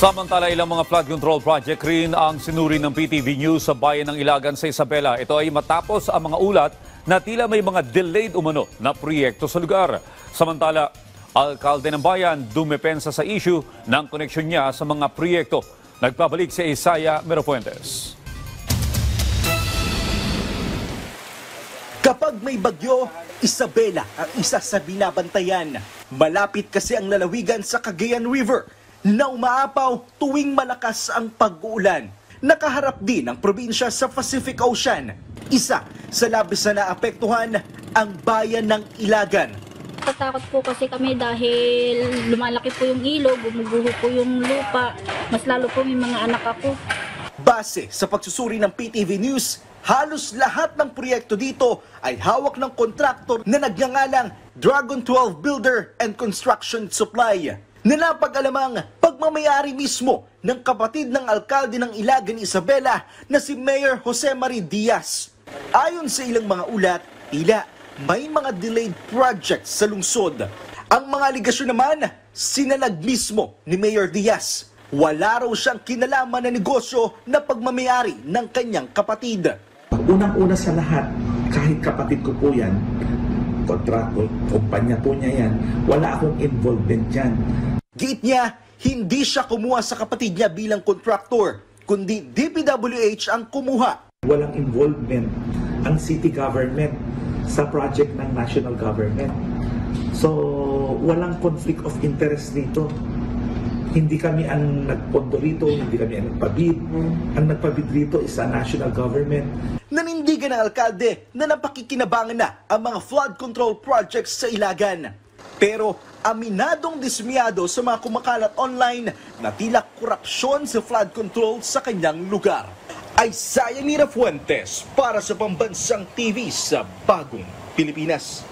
Samantala, ilang mga flood control project rin ang sinuri ng PTV News sa bayan ng Ilagan sa Isabela. Ito ay matapos ang mga ulat na tila may mga delayed umano na proyekto sa lugar. Samantala, alkalde ng bayan dumepensa sa issue ng koneksyon niya sa mga proyekto. Nagpabalik si Isaya Merofuentes. Kapag may bagyo, Isabela ang isa sa binabantayan. Malapit kasi ang lalawigan sa Cagayan River na umaapaw tuwing malakas ang pag-uulan. Nakaharap din ang probinsya sa Pacific Ocean. Isa sa labis na naapektuhan ang bayan ng Ilagan. Tatakot po kasi kami dahil lumalaki po yung ilog, gumuguho po yung lupa, mas lalo po may mga anak ako. Base sa pagsusuri ng PTV News, halos lahat ng proyekto dito ay hawak ng kontraktor na nagngangalang Dragon 12 Builder and Construction Supply, na napag-alamang pagmamayari mismo ng kapatid ng alkalde ng Ilagan, Isabela na si Mayor Jose Marie Diaz. Ayon sa ilang mga ulat, tila may mga delayed projects sa lungsod. Ang mga aligasyon naman, sinanag mismo ni Mayor Diaz. Wala raw siyang kinalaman na negosyo na pagmamayari ng kanyang kapatid. Unang-una sa lahat, kahit kapatid ko po yan, kontraktor, kumpanya po niya yan, wala akong involvement dyan. Giit niya, hindi siya kumuha sa kapatid niya bilang kontraktor, kundi DPWH ang kumuha. Walang involvement ang city government sa project ng national government. So, walang conflict of interest dito. Hindi kami ang nagpondo rito, hindi kami ang nagpabid. Ang nagpabid rito is sa national government. Nanindigan ng alkalde na napakikinabangan na ang mga flood control projects sa Ilagan. Pero aminadong dismiyado sa mga kumakalat online na tila korupsyon sa flood control sa kanyang lugar. Isaya Merofuentes para sa Pambansang TV sa Bagong Pilipinas.